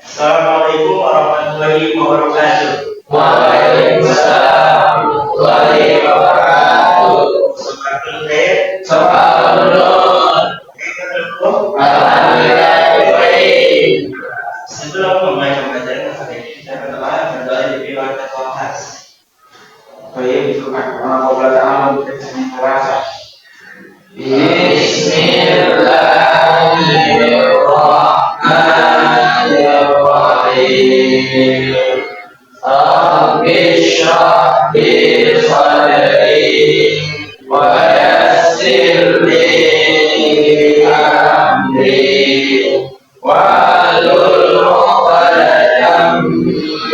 Assalamualaikum warahmatullahi wabarakatuh. Waalaikumsalam warahmatullahi wabarakatuh. Alhamdulillah baik. Sebelum memulai pembelajaran hari ini, kita telah berdoa di pilihan kelas. Baik, itu kan pembelajaran kita terasa. Bismillahirrahmanirrahim. Rabbi shrah li sadri wa yassir li amri wahlul 'uqdatam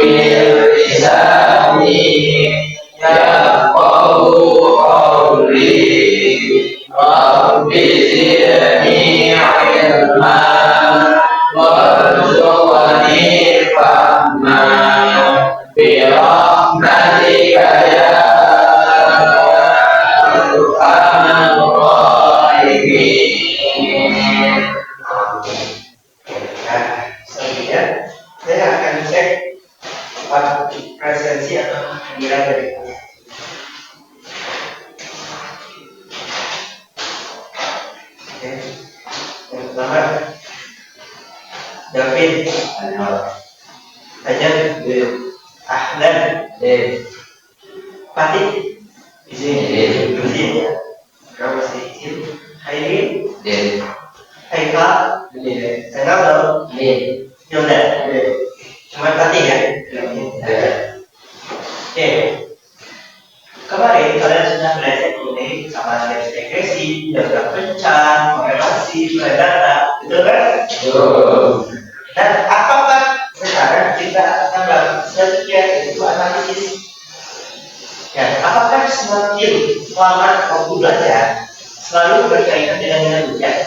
min lisani yafqahu qawli. Rabbi zidni ilma warzuqni fahma birahmatika ya arhamar rahimin. Selanjutnya, saya akan cek presensi atau kehadiran dari kalian. Oke, yang pertama, David, Ajan, Ahlan, Fatih, izin ya. Kamu masih izin. Hairi, Haikal, Senal, Yunda. Cuma Fatih ya. Oke. Kemarin kalian sudah belajar mengenai sama garis regresi, diagram pecah, korelasi, data, betul kan? Dan apakah sekarang kita akan melakukan selanjutnya yaitu analisis? Ya, apakah semakin lama waktu belajar selalu berkaitan dengan nilai ujian?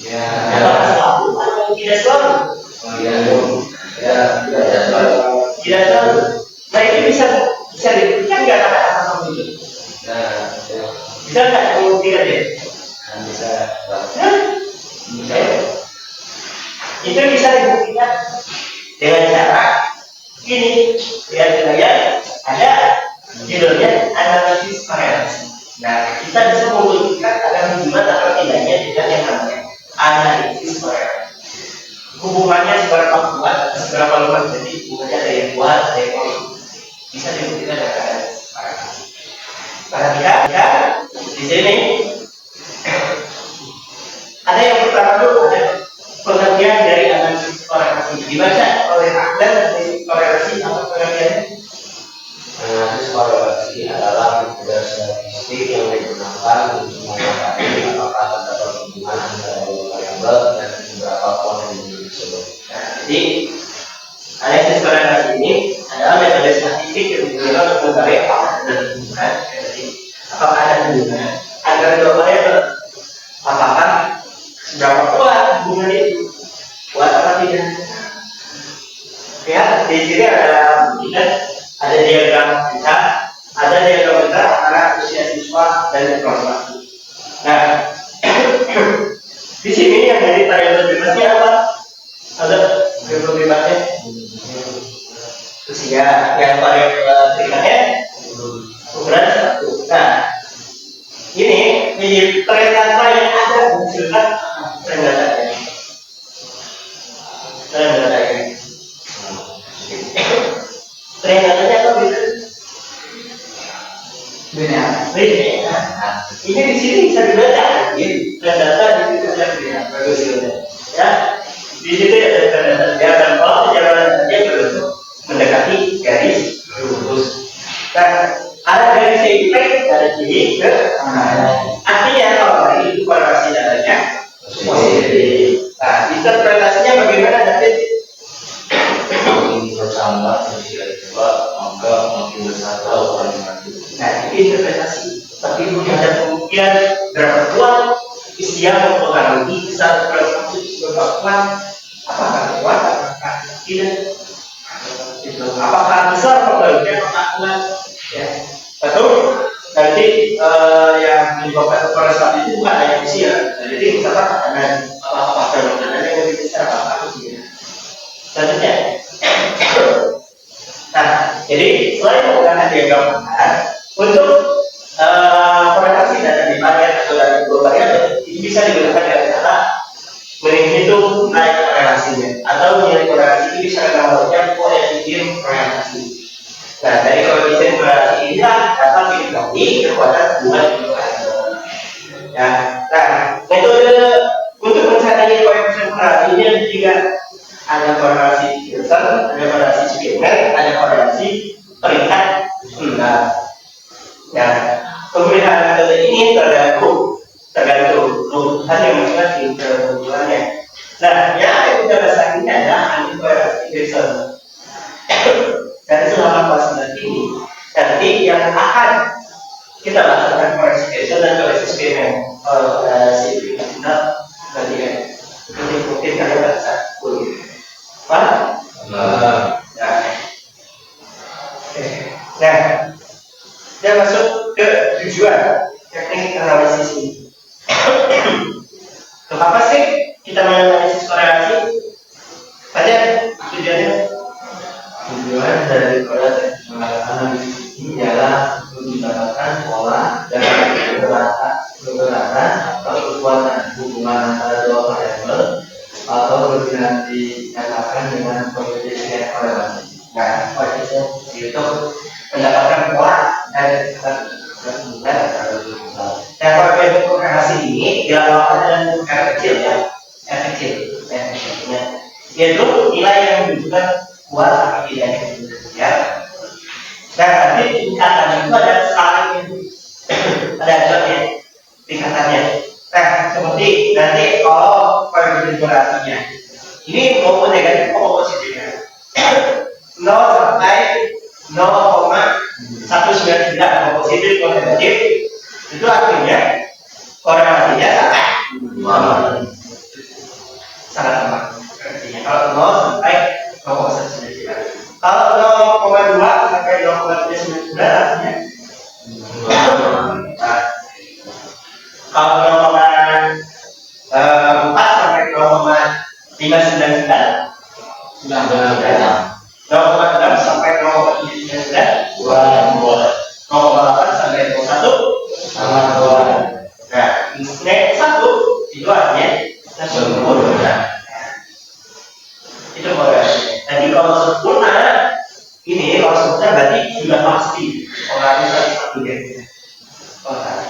Ya. Apakah selalu atau tidak selalu? Tidak selalu. Nah ini bisa dibuktikan nggak kata-kata kamu itu? Bisa nggak membuktikan ya? Bisa. Bisa ya? Itu bisa dibuktikan dengan cara ini. Lihat kalian ada judulnya analisis korelasi. Nah kita bisa membuktikan ada hubungan atau tidaknya dengan yang namanya analisis korelasi. Hubungannya seberapa kuat, seberapa lemah. Jadi hubungannya ada yang kuat, ada yang lemah. Bisa dibuktikan dengan analisis korelasi. Perhatikan di sini ada yang pertama dulu, ada pengertian dari analisis korelasi. Dibaca oleh Ahlan analisis korelasi apa pengertiannya? Analisis korelasi adalah metode statistik yang digunakan untuk mengetahui apakah terdapat hubungan antara dua variabel dan beberapa pola yang tersebut. Jadi analisis korelasi ini adalah metode statistik yang digunakan untuk mengetahui apakah ada hubungan, apakah ada hubungan antara dua variabel. Apakah seberapa kuat hubungan itu? Kuat apa tidak? Ya, di sini ada diagram kita, ada diagram kita antara usia siswa dan kelas. Nah, di sini yang dari variabel bebasnya apa? Ada variabel bebasnya usia, yang variabel tingkatnya ukuran 1. Nah, ini tren data yang ada menghasilkan tren data ini. Tren datanya apa beda? Beda. Ini di sini bisa dibaca. Tren data di situ bisa dilihat. Bagus ya. Di situ ada tren data. Ya, dan kalau perjalanan datanya berbentuk mendekati garis lurus. Nah, ada garis yang dari kiri ke kanan. Artinya kalau tadi itu korelasi datanya positif. Nah, interpretasinya bagaimana David? Makin bertambah kira-kira maka makin besar ukuran maju. Nah, itu interpretasi. Tapi ada kemungkinan berapa kuat usia mempengaruhi besar ukuran maju berapa kuat? Apakah kuat? Apakah tidak? Apakah besar mempengaruhi apakah kuat? Ya, betul. Nanti yang menyebabkan korelasi itu bukan hanya usia. Jadi misalkan ada apa-apa fenomena yang lebih besar apa usia. Selanjutnya. Nah, jadi selain menggunakan diagram angka, untuk korelasi data di variabel atau dari dua variabel ini bisa digunakan dengan cara menghitung nilai korelasinya atau nilai korelasi ini bisa kita menggunakan koefisien korelasi. Nah, dari koefisien korelasi inilah dapat diketahui kekuatan hubungan variabel. Ya, nah metode untuk mencari koefisien korelasi ini ada tiga. Ada korelasi Pearson, ada korelasi Skinner, ada korelasi peringkat rendah. Ya, pemilihan metode ini tergantung kebutuhan yang masing-masing kebutuhannya. Nah, yang ada di dasar ini adalah anti korelasi Pearson. Dan selama kelas ini, nanti yang akan kita lakukan korelasi Pearson dan korelasi Skinner. Korelasi peringkat rendah nanti ya. Mungkin kalian baca kuliah. Pak? Nah, kita masuk ke tujuan teknik analisis ini. Untuk apa sih kita menganalisis korelasi? Tanya tujuannya. Tujuan dari korelasi analisis ini adalah untuk mendapatkan pola dan keberadaan atau kekuatan hubungan antara dua variabel atau lebih dinyatakan dengan koefisien korelasi. Nah, koefisien itu mendapatkan pola dan keberadaan antara dua variabel. Dan koefisien korelasi ini dilakukan dengan R kecil ya, R kecil, yaitu nilai yang menunjukkan kuat atau tidak ya. Dan nanti tingkatan itu ada skala ada jotnya, tingkatannya. Nah, seperti nanti kalau koefisien korelasinya ini maupun negatif maupun positifnya 0 sampai 0,193 kalau positif kalau negatif itu artinya korelasinya sangat lemah. Artinya kalau 0 sampai 0,193. Kalau 0,2 sampai 0,39 artinya kalau 0,4 sampai 0,599 sudah 0,6 sampai 0,799 0,8 sampai 0,1 sama 2. Nah, naik 1 itu artinya sempurna. Itu korelasi. Jadi kalau sempurna ini kalau sempurna berarti sudah pasti korelasi satu ya.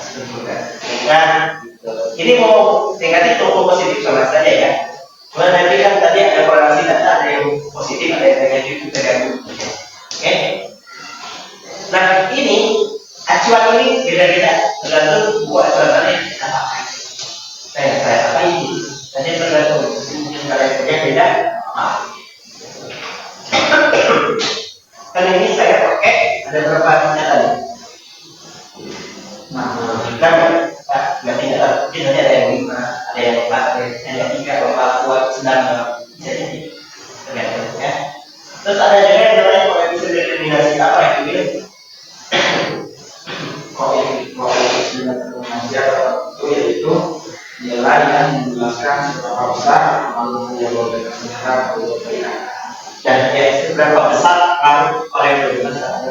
Sempurna. Nah, ini mau negatif atau positif sama saja ya. Cuma nanti kan tadi ada korelasi data, ada yang positif, ada yang negatif, tergantung. Oke. Nah, ini acuan ini beda-beda tergantung buah acuan mana yang kita pakai. Saya pakai ini. Nanti tergantung mungkin kalian punya beda. Kan ini saya pakai ada berapa acuannya tadi? Nggak tidak, mungkin nanti ada yang 5, ada yang 4, ada yang 3, 4, 2, 9, bisa jadi tergantung ya. Terus ada juga yang namanya koefisien determinasi. Apa itu ya? Koefisien determinasi itu yaitu nilai yang menjelaskan seberapa besar kemampuan yang berbentuk dan seberapa besar pengaruh variabel besar.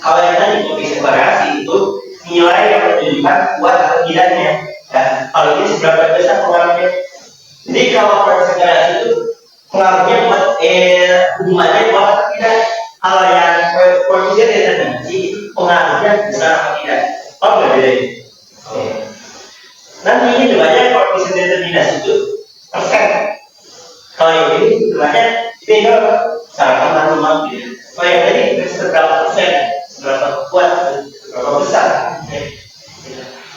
Kalau yang tadi koefisien korelasi itu nilai yang menunjukkan kuat atau tidaknya. Dan kalau ini seberapa besar pengaruhnya. Jadi kalau koefisien korelasi itu pengaruhnya buat hubungannya kuat atau tidak. Kalau yang koefisien determinasi pengaruhnya besar atau tidak. Oh nggak beda ini. Nanti ini sebenarnya koefisien determinasi itu persen. Kalau yang ini sebenarnya ini sama rumah gitu. Kalau yang tadi seberapa persen, seberapa kuat, seberapa besar.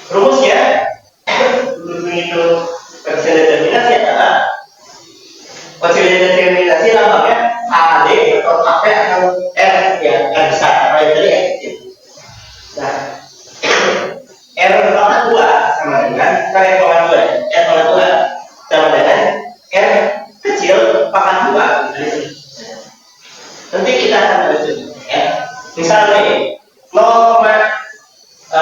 Rumusnya untuk menghitung koefisien determinasi adalah koefisien determinasi lambangnya AD atau AP atau R ya, R besar atau yang tadi ya kecil. Nah, R pangkat 2 sama dengan R pangkat 2 sama dengan R kecil pangkat 2. Nanti kita akan lanjut ya. Misalnya ini 0,8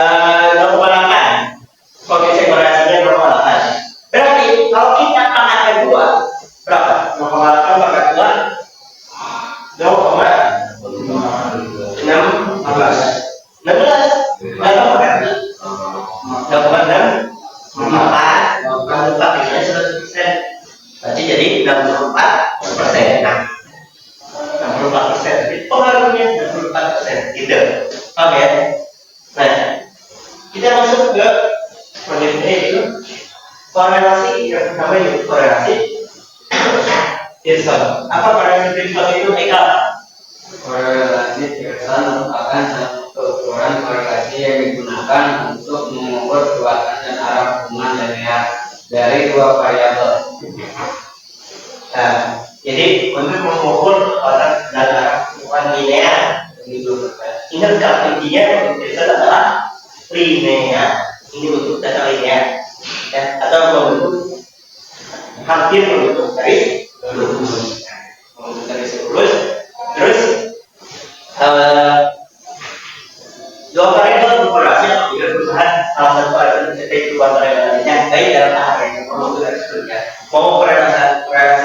koefisien korelasinya 0,8. Berarti kalau kita pangkatkan 2 berapa? 0,8 pangkat 2 Kita masuk ke selanjutnya itu korelasi yang pertama itu korelasi Pearson. Apa korelasi Pearson itu Eka? Korelasi Pearson merupakan satu ukuran korelasi yang digunakan untuk mengukur kekuatan dan arah hubungan linear dari dua variabel. Nah, jadi untuk mengukur kekuatan dan arah hubungan linear begitu. Ingat kalau intinya Pearson adalah linear. Ini bentuk data linear, ya, atau membentuk hampir membentuk garis lurus. Membentuk garis lurus. Terus dua variabel berkorelasi apabila perubahan salah satu variabel mencapai dua variabel lainnya, baik dalam arah yang membentuk garis lurusnya. Mau korelasi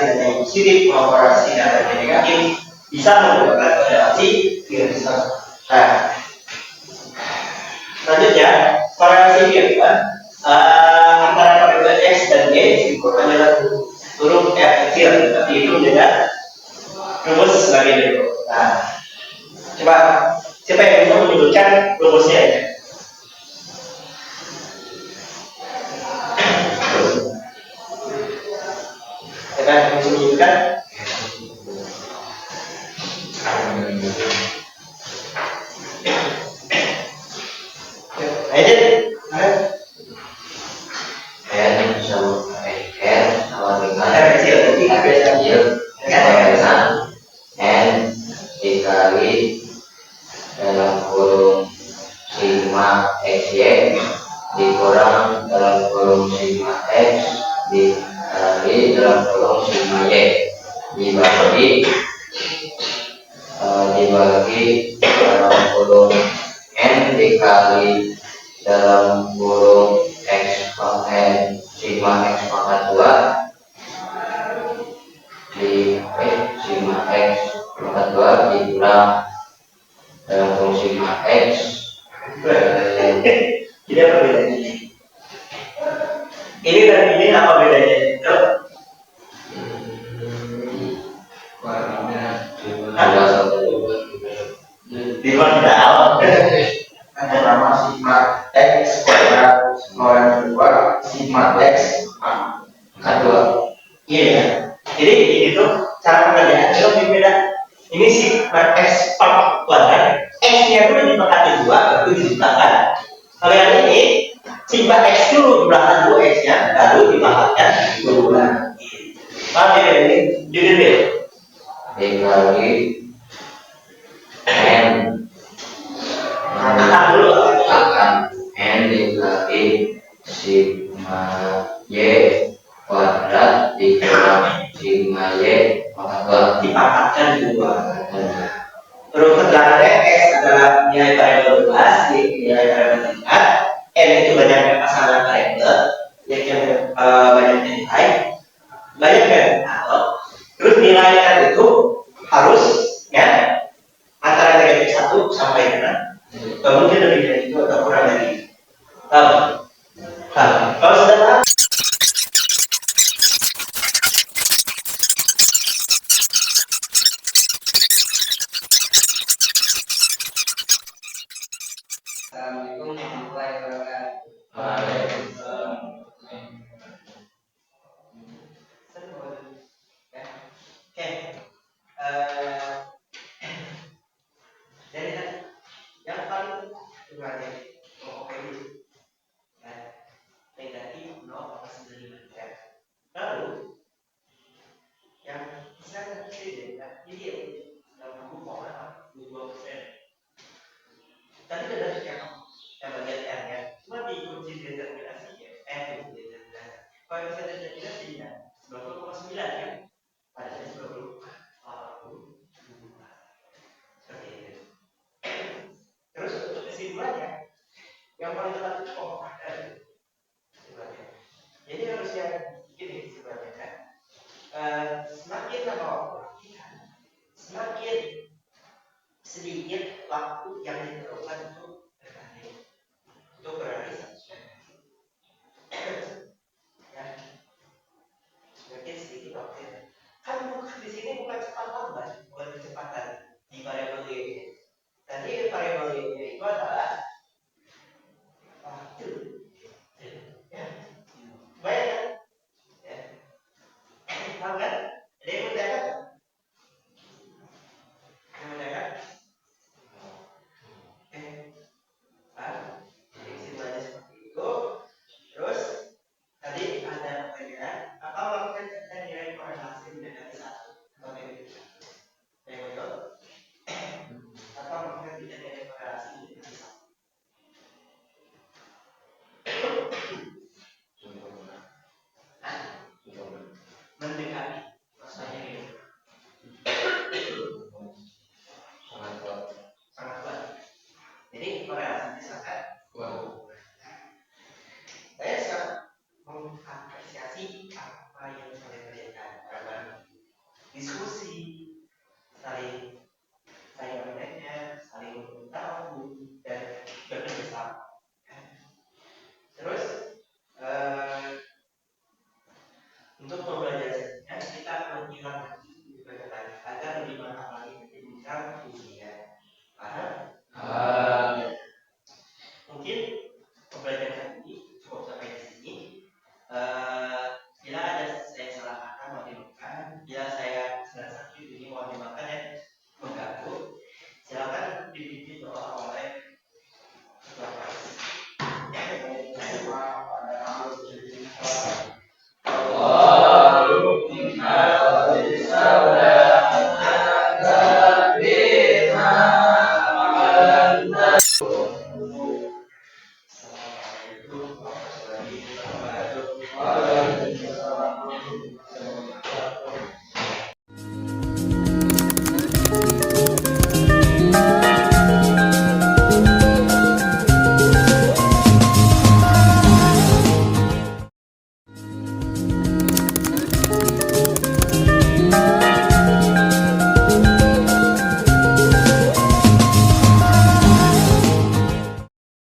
data yang positif, mau korelasi data yang negatif, bisa menggunakan korelasi Pearson. Nah, selanjutnya korelasi Pearson antara variabel x dan y disebutkan dalam huruf f kecil, tapi itu dengan rumus sebagai berikut. Nah, coba siapa yang bisa menyebutkan rumusnya ya? Siapa yang bisa menyebutkan? Ayo, N sama N sama dengan f kecil, N dikali dalam kurung sigma xy dikurang dalam kurung sigma x dikali dalam kurung sigma y dibagi dalam kurung n dikali dalam kurung x sigma x pangkat 2 sigma x pangkat 2 dikurang dalam kurung sigma x. Tidak perbedaannya. Ini dan ini apa bedanya? Di luar tidak tahu. Ada nama sigma x kuadrat nol 2 sigma x Kedua, Iya. Jadi itu cara pengerjaan itu lebih beda. Ini sigma x pangkat kuadrat, x-nya itu dipangkati 2 baru diciptakan. Kalau yang ini sigma x dulu dibelakang 2x-nya baru dipangkatkan 2. Paham ya ini? Jadi dikali n angkat dulu. akan n dikali sigma y kuadrat dikurang sigma y pangkat Dipangkatkan 2. 2. Terus keterangannya x adalah nilai variabel bebas, nilai variabel tingkat, n itu banyaknya pasangan variabel, yang banyaknya nilai, banyaknya atau terus nilai n itu harus ya antara negatif 1 sampai dengan mungkin lebih dari itu atau kurang dari itu. Kalau sudah tahu. Assalamualaikum warahmatullahi wabarakatuh. Oke. Jadi tadi yang paling penting oke dulu. Ya. Negatif 0,95 ya. Lalu yang bisa kita ya, ini ya dalam buku pola 22%. Tadi ada yang bagian R ya. Cuma di kunci determinasi ya, N determinasi. Kalau bisa determinasi ya 90,9 ya. Padahal 90. Seperti itu. Terus untuk kesimpulannya, yang paling tepat itu pokok ada kesimpulannya. Jadi harus yang gini kesimpulannya kan. Semakin lama waktu, semakin sedikit waktu yang diperlukan